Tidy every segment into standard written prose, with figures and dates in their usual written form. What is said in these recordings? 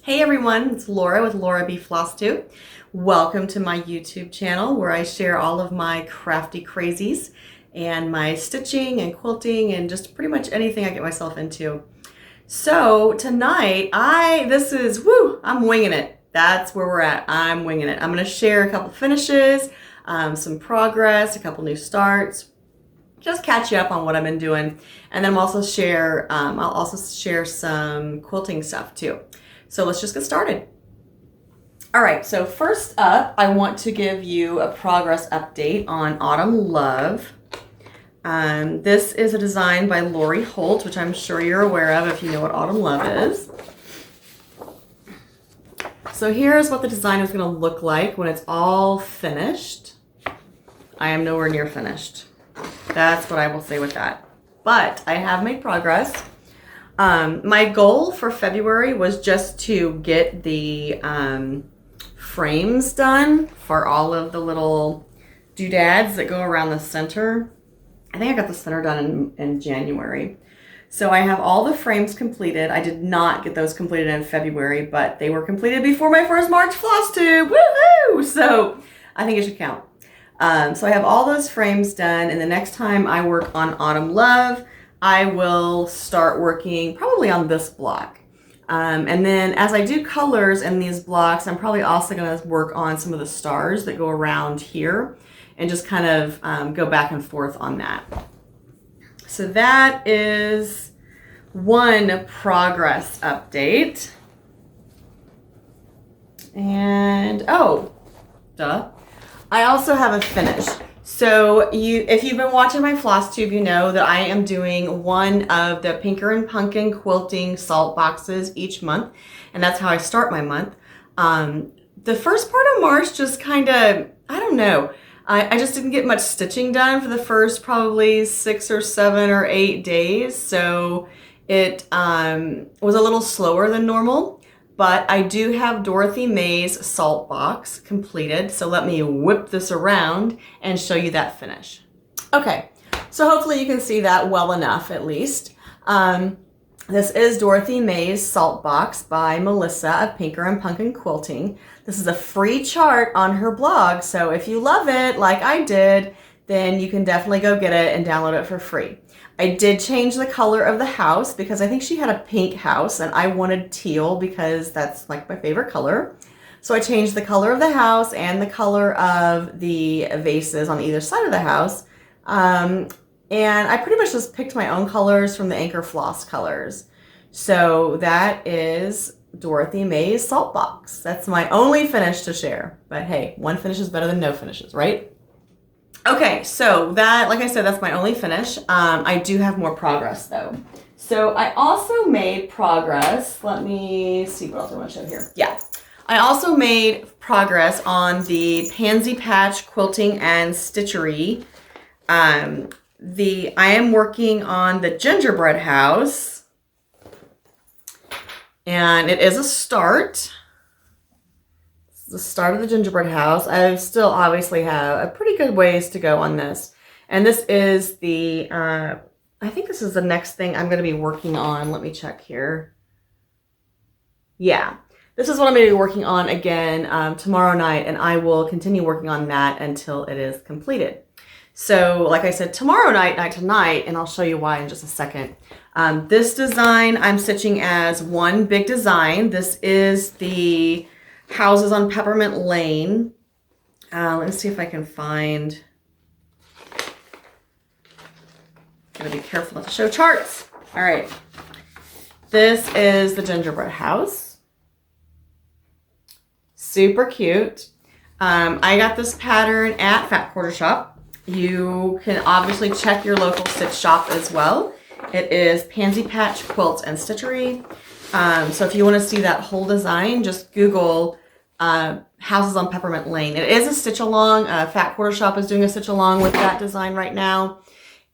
Hey everyone, it's Laura with Laura B. Flosstube. Welcome to my YouTube channel where I share all of my crafty crazies and my stitching and quilting and just pretty much anything I get myself into. So tonight, I'm winging it. That's where we're at. I'm winging it. I'm going to share a couple finishes, some progress, a couple new starts, just catch you up on what I've been doing. And then I'll also share some quilting stuff too. So let's just get started. All right, so first up, I want to give you a progress update on Autumn Love. This is a design by Holt, which I'm sure you're aware of if you know what Autumn Love is. So here's what the design is going to look like when it's all finished. I am nowhere near finished. That's what I will say with that. But I have made progress. My goal for February was just to get the frames done for all of the little doodads that go around the center. I think I got the center done in January. So I have all the frames completed. I did not get those completed in February, but they were completed before my first March Flosstube. Woohoo! So I think it should count. So I have all those frames done, and the next time I work on Autumn Love, I will start working probably on this block. And then as I do colors in these blocks, I'm probably also going to work on some of the stars that go around here and just kind of go back and forth on that. So that is one progress update. And, I also have a finish. So if you've been watching my Flosstube, you know that I am doing one of the PinkerNPunkin quilting salt boxes each month, and that's how I start my month. The first part of March just kind of, I don't know, I just didn't get much stitching done for the first probably 6 or 7 or 8 days, so it was a little slower than normal. But I do have Dorothy May's Saltbox completed, so let me whip this around and show you that finish. Okay, so hopefully you can see that well enough at least. This is Dorothy May's Saltbox by Melissa of PinkerNPunkin Quilting. This is a free chart on her blog, so if you love it like I did, then you can definitely go get it and download it for free. I did change the color of the house because I think she had a pink house and I wanted teal because that's like my favorite color. So I changed the color of the house and the color of the vases on either side of the house. And I pretty much just picked my own colors from the Anchor Floss colors. So that is Dorothy May's Saltbox. That's my only finish to share. But hey, one finish is better than no finishes, right? Okay, so that, like I said, that's my only finish. I do have more progress though. So I also made progress. Let me see what else I want to show here. Yeah, I also made progress on the Pansy Patch Quilting and Stitchery. I am working on the gingerbread house, and it is a start. The start of the gingerbread house. I still obviously have a pretty good ways to go on this. And this is the, I think this is the next thing I'm going to be working on. Let me check here. Yeah, this is what I'm going to be working on again tomorrow night, and I will continue working on that until it is completed. So like I said, tomorrow night tonight, and I'll show you why in just a second. This design I'm stitching as one big design. This is the Houses on Peppermint Lane. Let me see if I can find. Gotta be careful not to show charts. All right. This is the gingerbread house. Super cute. I got this pattern at Fat Quarter Shop. You can obviously check your local stitch shop as well. It is Pansy Patch Quilts and Stitchery. So if you want to see that whole design, just Google Houses on Peppermint Lane. It is a stitch along. Fat Quarter Shop is doing a stitch along with that design right now.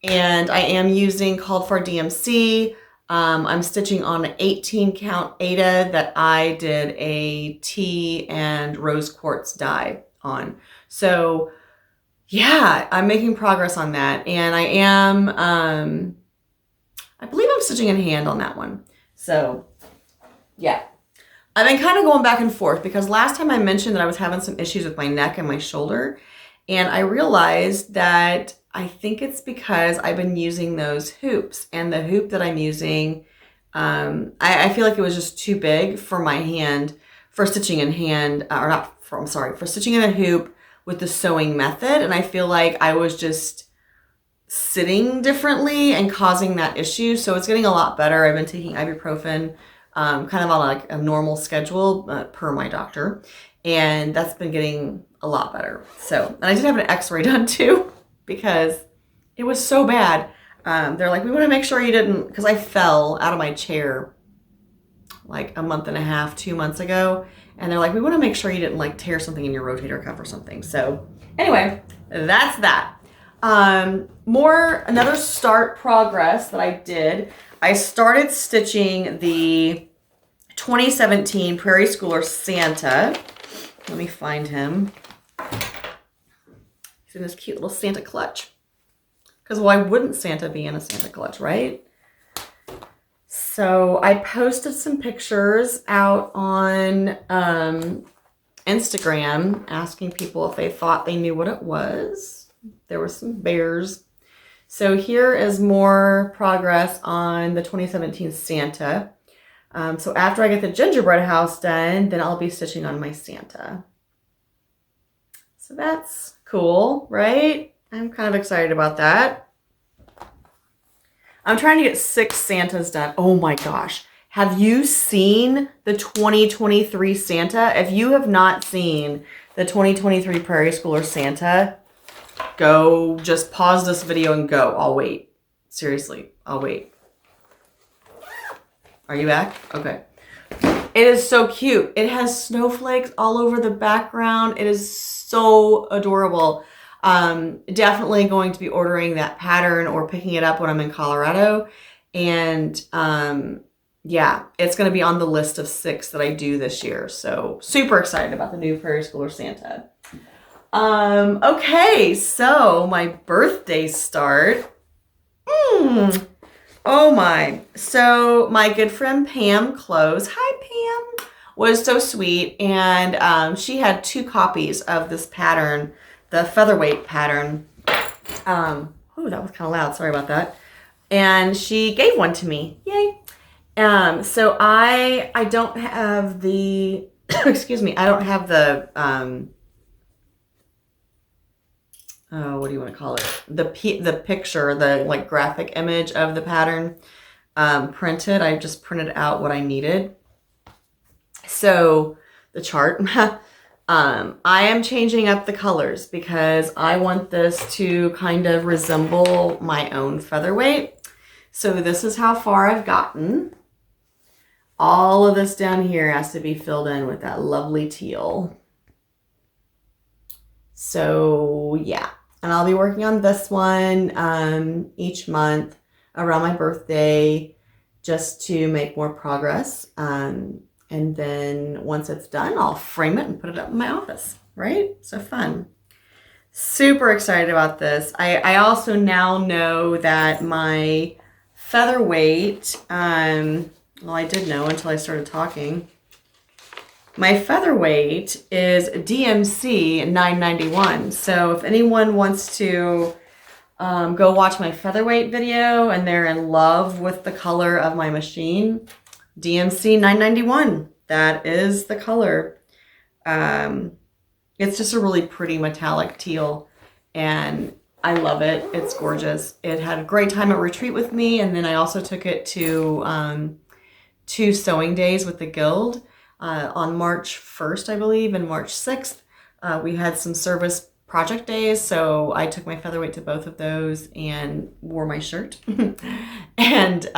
And I am using Called for DMC. I'm stitching on an 18 count Ada that I did a tea and rose quartz dye on. So yeah, I'm making progress on that. And I am, I believe I'm stitching in hand on that one. So yeah. I've been kind of going back and forth because last time I mentioned that I was having some issues with my neck and my shoulder. And I realized that I think it's because I've been using those hoops. And the hoop that I'm using, I feel like it was just too big for my hand, for stitching in hand, or not, for, I'm sorry, for stitching in a hoop with the sewing method. And I feel like I was just sitting differently and causing that issue. So it's getting a lot better. I've been taking ibuprofen kind of on like a normal schedule per my doctor. And that's been getting a lot better. So, and I did have an x-ray done too because it was so bad. They're like, we want to make sure you didn't, because I fell out of my chair like a month and a half, 2 months ago. And they're like, we want to make sure you didn't like tear something in your rotator cuff or something. So anyway, that's that. Another start progress that I did. I started stitching the 2017 Prairie Schooler Santa. Let me find him. He's in this cute little Santa clutch. Because why wouldn't Santa be in a Santa clutch, right? So I posted some pictures out on Instagram asking people if they thought they knew what it was. There were some bears. So here is more progress on the 2017 Santa. So after I get the gingerbread house done, then I'll be stitching on my Santa. So that's cool, right? I'm kind of excited about that. I'm trying to get 6 Santas done. Oh my gosh. Have you seen the 2023 Santa? If you have not seen the 2023 Prairie Schooler Santa, go, just pause this video and go. I'll wait. Seriously, I'll wait. Are you back? Okay. It is so cute. It has snowflakes all over the background. It is so adorable. Definitely going to be ordering that pattern or picking it up when I'm in Colorado. And yeah, it's going to be on the list of 6 that I do this year. So super excited about the new Prairie Schooler Santa. Okay, so my birthday start. Oh my. So my good friend Pam Close, hi Pam, was so sweet. And she had 2 copies of this pattern, the featherweight pattern. Oh, that was kind of loud. Sorry about that. And she gave one to me. Yay. So I don't have the, excuse me, I don't have the, oh, what do you want to call it? The picture, the like graphic image of the pattern printed. I just printed out what I needed. So the chart, I am changing up the colors because I want this to kind of resemble my own featherweight. So this is how far I've gotten. All of this down here has to be filled in with that lovely teal. So yeah. And I'll be working on this one each month around my birthday just to make more progress. And then once it's done, I'll frame it and put it up in my office, right? So fun. Super excited about this. I also now know that my featherweight, well, I did know until I started talking. My featherweight is DMC 991. So if anyone wants to go watch my featherweight video and they're in love with the color of my machine, DMC 991. That is the color. It's just a really pretty metallic teal and I love it. It's gorgeous. It had a great time at retreat with me. And then I also took it to 2 sewing days with the Guild. On March 1st, I believe, and March 6th, we had some service project days. So I took my featherweight to both of those and wore my shirt and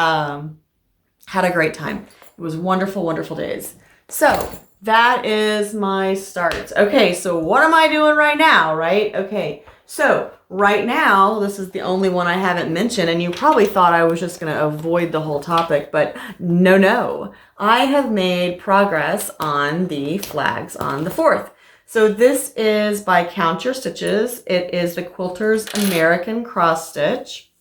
had a great time. It was wonderful, wonderful days. So that is my start. Okay, so what am I doing right now, right? Okay, so right now, this is the only one I haven't mentioned, and you probably thought I was just going to avoid the whole topic, but no. I have made progress on the flags on the 4th. So this is by Count Your Stitches. It is the Quilter's American Cross Stitch.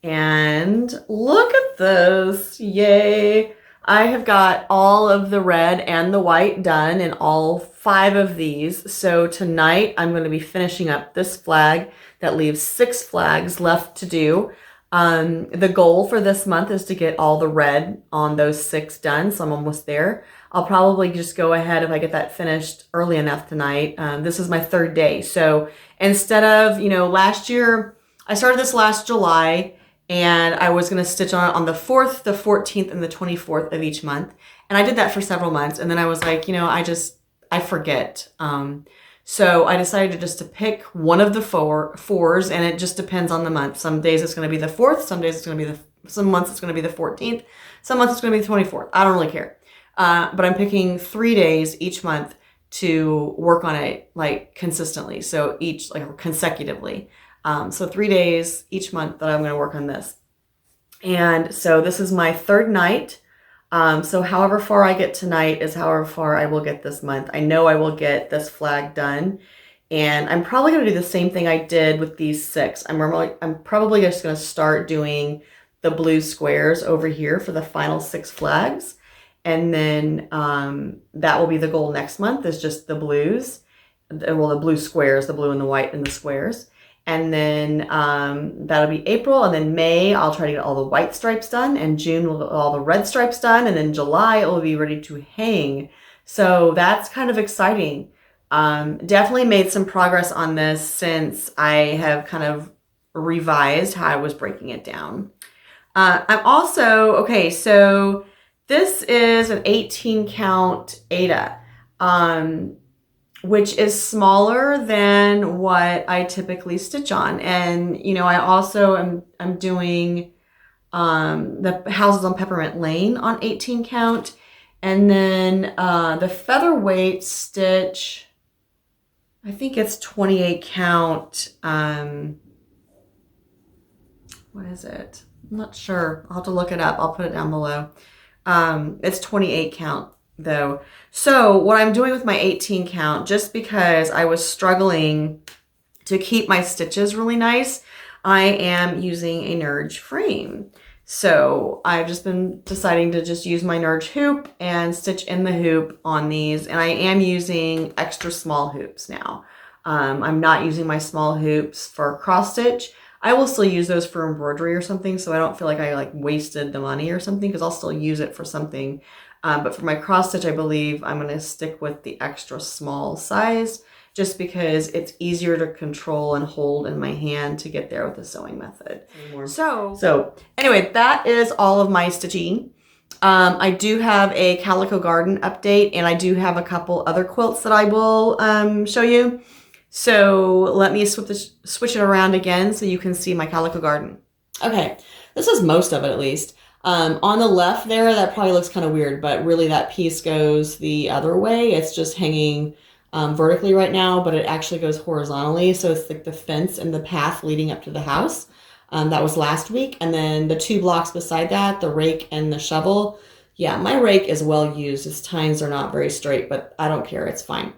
And look at this, yay. I have got all of the red and the white done in all 5 of these. So tonight I'm going to be finishing up this flag. That leaves 6 flags left to do. The goal for this month is to get all the red on those 6 done, so I'm almost there. I'll probably just go ahead if I get that finished early enough tonight. This is my 3rd day. So instead of, last year, I started this last July, and I was going to stitch on it on the 4th, the 14th, and the 24th of each month. And I did that for several months. And then I was like, I forget. So I decided just to pick one of the 4s, and it just depends on the month. Some days it's going to be the 4th. Some days it's going to be some months it's going to be the 14th. Some months it's going to be the 24th. I don't really care. But I'm picking 3 days each month to work on it like consistently. So consecutively. So 3 days each month that I'm going to work on this. And so this is my 3rd night. So however far I get tonight is however far I will get this month. I know I will get this flag done. And I'm probably going to do the same thing I did with these 6. I'm probably just going to start doing the blue squares over here for the final 6 flags. And then that will be the goal next month, is just the blues. Well, the blue squares, the blue and the white and the squares. And then that'll be April. And then May, I'll try to get all the white stripes done. And June, we'll get all the red stripes done. And then July, it will be ready to hang. So that's kind of exciting. Definitely made some progress on this since I have kind of revised how I was breaking it down. I'm also, okay, so this is an 18 count Ada. Which is smaller than what I typically stitch on. And, I also am doing the houses on Peppermint Lane on 18 count. And then the featherweight stitch, I think it's 28 count. What is it? I'm not sure. I'll have to look it up. I'll put it down below. It's 28 count. Though. So what I'm doing with my 18 count, just because I was struggling to keep my stitches really nice, I am using a Nerge frame. So I've just been deciding to just use my Nerge hoop and stitch in the hoop on these. And I am using extra small hoops now. I'm not using my small hoops for cross stitch. I will still use those for embroidery or something, so I don't feel like I wasted the money or something, because I'll still use it for something. But for my cross stitch, I believe I'm going to stick with the extra small size, just because it's easier to control and hold in my hand to get there with the sewing method. So anyway, that is all of my stitching. I do have a Calico Garden update, and I do have a couple other quilts that I will show you. So let me switch it around again so you can see my Calico Garden. Okay, this is most of it at least. On the left there, that probably looks kind of weird, but really that piece goes the other way. It's just hanging vertically right now, but it actually goes horizontally. So it's like the fence and the path leading up to the house. That was last week. And then the 2 blocks beside that, the rake and the shovel. Yeah, my rake is well used. Its tines are not very straight, but I don't care. It's fine.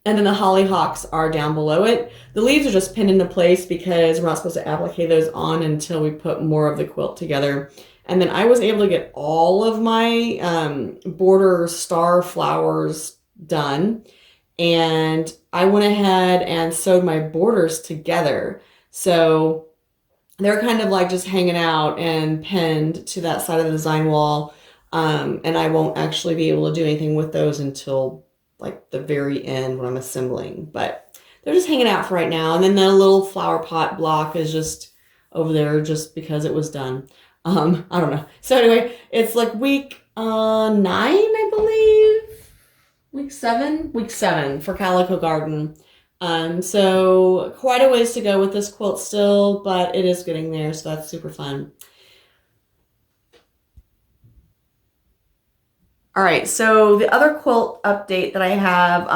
And then the hollyhocks are down below it. The leaves are just pinned into place because we're not supposed to applique those on until we put more of the quilt together. And then I was able to get all of my border star flowers done. And I went ahead and sewed my borders together. So they're kind of like just hanging out and pinned to that side of the design wall. And I won't actually be able to do anything with those until like the very end when I'm assembling. But they're just hanging out for right now. And then the little flower pot block is just over there just because it was done. I don't know. So anyway, it's like week 9, I believe. Week 7 for Calico Garden. So quite a ways to go with this quilt still, but it is getting there, so that's super fun. All right, so the other quilt update that I have,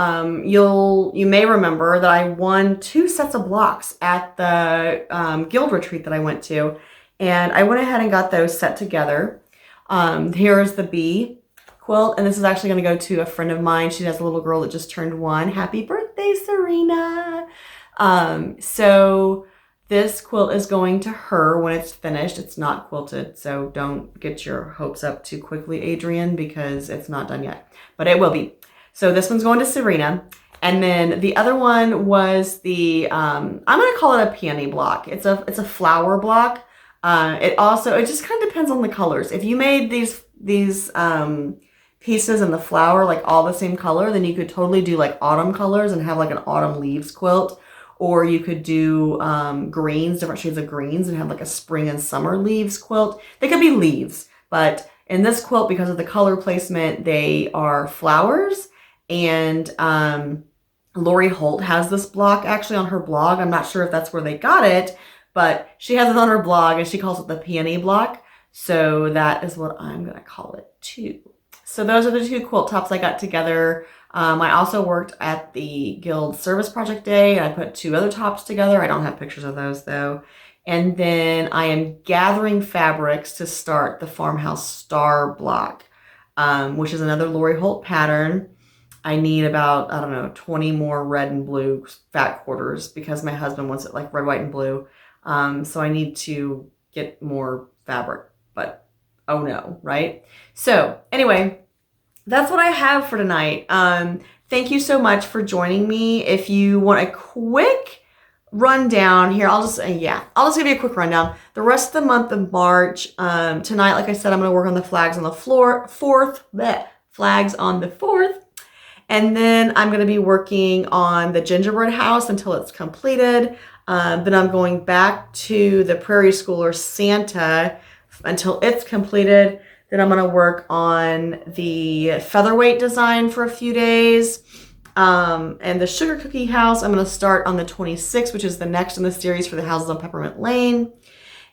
you may remember that I won 2 sets of blocks at the guild retreat that I went to, and I went ahead and got those set together. Here is the bee quilt, and this is actually going to go to a friend of mine. She has a little girl that just turned 1. Happy birthday, Serena! So This quilt is going to her when it's finished. It's not quilted, so don't get your hopes up too quickly, Adrian, because it's not done yet, but it will be. So this one's going to Serena. And then the other one was the, I'm going to call it a peony block. It's a flower block. It just kind of depends on the colors. If you made these pieces in the flower, like all the same color, then you could totally do like autumn colors and have like an autumn leaves quilt. Or you could do greens, different shades of greens, and have like a spring and summer leaves quilt. They could be leaves, but in this quilt, because of the color placement, they are flowers. And Lori Holt has this block actually on her blog. I'm not sure if that's where they got it, but she has it on her blog and she calls it the peony block. So that is what I'm going to call it too. So those are the two quilt tops I got together. I also worked at the Guild Service Project Day. I put 2 other tops together. I don't have pictures of those though. And then I am gathering fabrics to start the Farmhouse Star block, which is another Lori Holt pattern. I need about, I don't know, 20 more red and blue fat quarters because my husband wants it like red, white, and blue. So I need to get more fabric, but oh no, right? So anyway, that's what I have for tonight. Thank you so much for joining me. If you want a quick rundown here, I'll just give you a quick rundown. The rest of the month of March, tonight, like I said, I'm going to work on the flags on the flags on the 4th. And then I'm going to be working on the gingerbread house until it's completed. Then I'm going back to the Prairie School or Santa until it's completed. Then I'm going to work on the featherweight design for a few days. And the sugar cookie house, I'm going to start on the 26th, which is the next in the series for the houses on Peppermint Lane.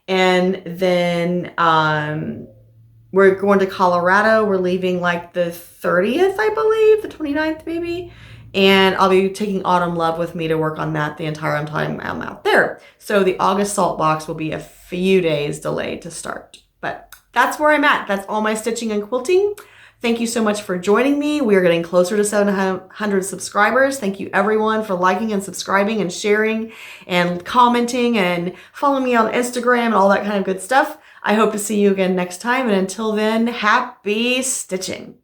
And then we're going to Colorado. We're leaving like the 30th, I believe, the 29th maybe. And I'll be taking Autumn Love with me to work on that the entire time I'm out there. So the August Saltbox will be a few days delayed to start. But that's where I'm at. That's all my stitching and quilting. Thank you so much for joining me. We are getting closer to 700 subscribers. Thank you everyone for liking and subscribing and sharing and commenting and following me on Instagram and all that kind of good stuff. I hope to see you again next time. And until then, happy stitching.